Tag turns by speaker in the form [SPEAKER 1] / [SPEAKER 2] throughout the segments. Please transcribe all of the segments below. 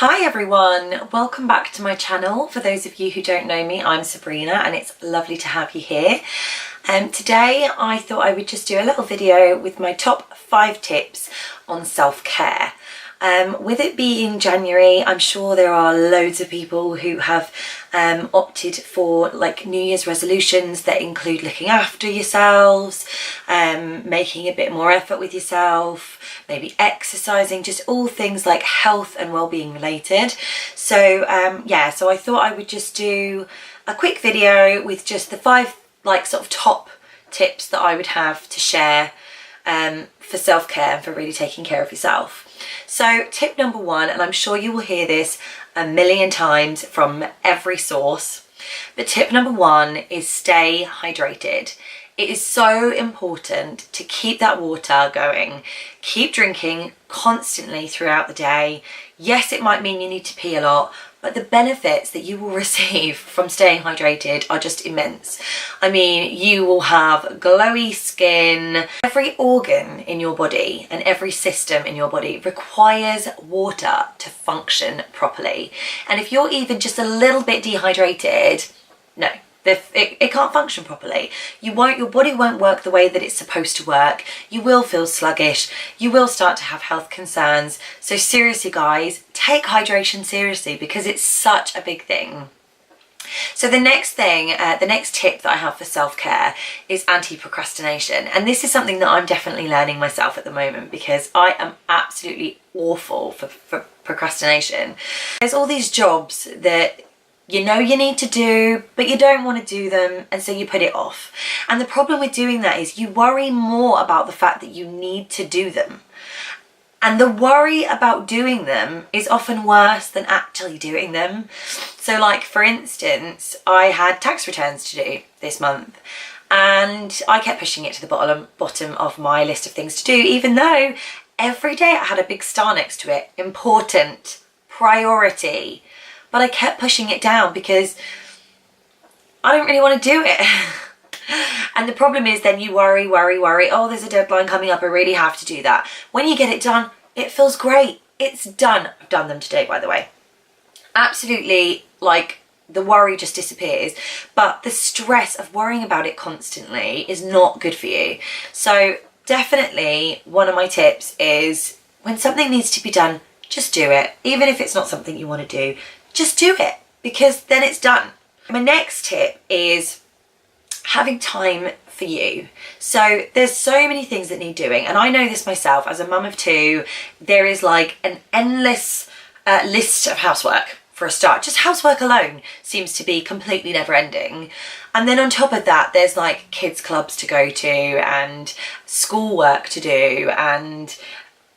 [SPEAKER 1] Hi everyone, welcome back to my channel. For those of you who don't know me, I'm Sabrina and it's lovely to have you here. Today I thought I would just do a little video with my top 5 tips on self-care. With it being January, I'm sure there are loads of people who have opted for like New Year's resolutions that include looking after yourselves, making a bit more effort with yourself, maybe exercising, just all things like health and well-being related. So so I thought I would just do a quick video with just the 5 like sort of top tips that I would have to share for self-care and for really taking care of yourself. So tip number 1, and I'm sure you will hear this a million times from every source, but tip number 1 is stay hydrated. It is so important to keep that water going. Keep drinking constantly throughout the day. Yes, it might mean you need to pee a lot, but the benefits that you will receive from staying hydrated are just immense. I mean, you will have glowy skin. Every organ in your body and every system in your body requires water to function properly. And if you're even just a little bit dehydrated, no. It can't function properly. Your body won't work the way that it's supposed to work. You will feel sluggish. You will start to have health concerns. So seriously guys, take hydration seriously because it's such a big thing. So the next tip that I have for self-care is anti-procrastination. And this is something that I'm definitely learning myself at the moment because I am absolutely awful for procrastination. There's all these jobs that you know you need to do, but you don't want to do them, and so you put it off. And the problem with doing that is you worry more about the fact that you need to do them. And the worry about doing them is often worse than actually doing them. So like, for instance, I had tax returns to do this month, and I kept pushing it to the bottom of my list of things to do, even though every day I had a big star next to it, important, priority. But I kept pushing it down because I don't really want to do it. And the problem is then you worry, oh, there's a deadline coming up, I really have to do that. When you get it done, it feels great. It's done. I've done them today, by the way. Absolutely, like, the worry just disappears. But the stress of worrying about it constantly is not good for you. So definitely one of my tips is when something needs to be done, just do it. Even if it's not something you want to do, just do it, because then it's done. My next tip is having time for you. So there's so many things that need doing, and I know this myself as a mum of 2. There is like an endless list of housework for a start. Just housework alone seems to be completely never ending. And then on top of that, there's like kids clubs to go to and schoolwork to do and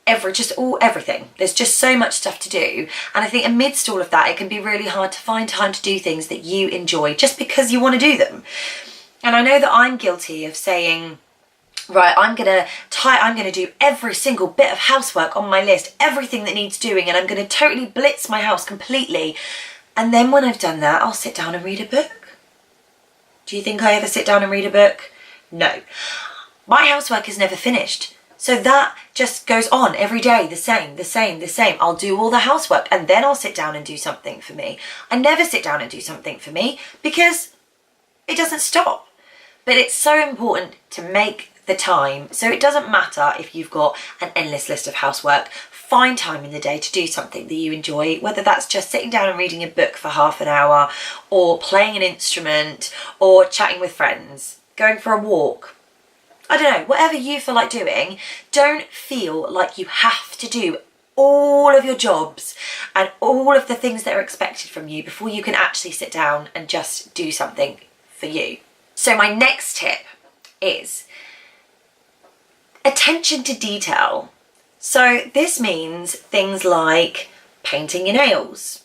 [SPEAKER 1] everything. There's just so much stuff to do, and I think amidst all of that it can be really hard to find time to do things that you enjoy just because you want to do them. And I know that I'm guilty of saying, right, I'm gonna do every single bit of housework on my list, everything that needs doing, and I'm gonna totally blitz my house completely, and then when I've done that I'll sit down and read a book. Do you think I ever sit down and read a book? No. My housework is never finished. So that just goes on every day, the same. I'll do all the housework and then I'll sit down and do something for me. I never sit down and do something for me because it doesn't stop. But it's so important to make the time. So it doesn't matter if you've got an endless list of housework. Find time in the day to do something that you enjoy, whether that's just sitting down and reading a book for half an hour, or playing an instrument, or chatting with friends, going for a walk. I don't know, whatever you feel like doing. Don't feel like you have to do all of your jobs and all of the things that are expected from you before you can actually sit down and just do something for you. So my next tip is attention to detail. So this means things like painting your nails,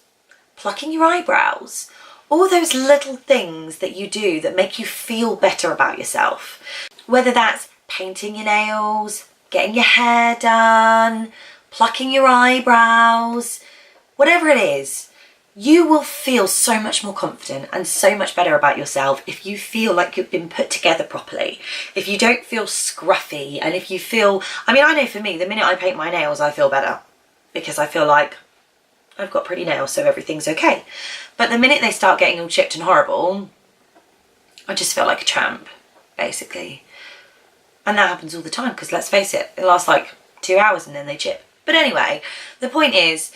[SPEAKER 1] plucking your eyebrows, all those little things that you do that make you feel better about yourself. Whether that's painting your nails, getting your hair done, plucking your eyebrows, whatever it is, you will feel so much more confident and so much better about yourself if you feel like you've been put together properly. If you don't feel scruffy, and if you feel, I mean, I know for me, the minute I paint my nails, I feel better because I feel like I've got pretty nails, so everything's okay. But the minute they start getting all chipped and horrible, I just feel like a tramp, basically. And that happens all the time, because let's face it lasts like 2 hours and then they chip. But anyway, the point is,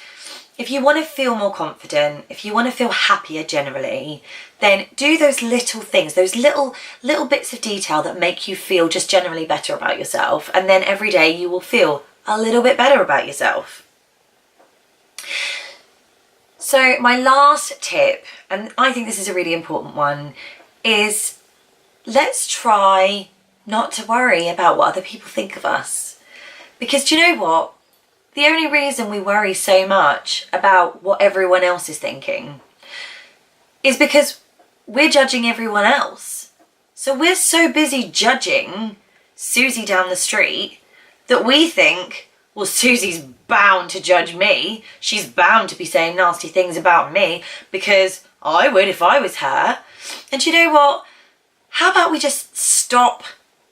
[SPEAKER 1] if you want to feel more confident, if you want to feel happier generally, then do those little things, those little bits of detail that make you feel just generally better about yourself. And then every day you will feel a little bit better about yourself. So my last tip, and I think this is a really important one, is let's try not to worry about what other people think of us. Because do you know what? The only reason we worry so much about what everyone else is thinking is because we're judging everyone else. So we're so busy judging Susie down the street that we think, well, Susie's bound to judge me. She's bound to be saying nasty things about me because I would if I was her. And you know what? How about we just stop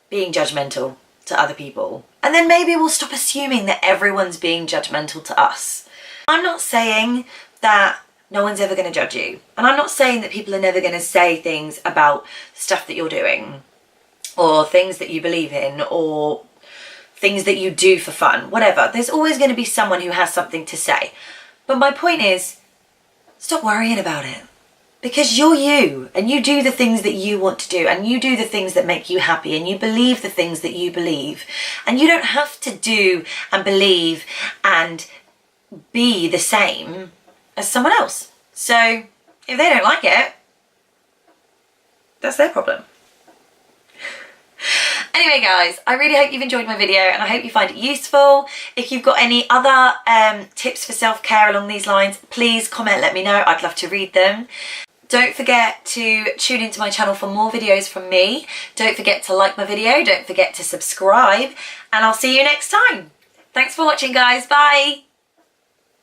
[SPEAKER 1] being judgmental to other people? And then maybe we'll stop assuming that everyone's being judgmental to us. I'm not saying that no one's ever going to judge you. And I'm not saying that people are never going to say things about stuff that you're doing, or things that you believe in, or things that you do for fun, whatever. There's always going to be someone who has something to say. But my point is, stop worrying about it. Because you're you, and you do the things that you want to do, and you do the things that make you happy, and you believe the things that you believe. And you don't have to do and believe and be the same as someone else. So if they don't like it, that's their problem. Anyway guys, I really hope you've enjoyed my video and I hope you find it useful. If you've got any other tips for self-care along these lines, please comment, let me know. I'd love to read them. Don't forget to tune into my channel for more videos from me. Don't forget to like my video, don't forget to subscribe, and I'll see you next time. Thanks for watching guys, bye!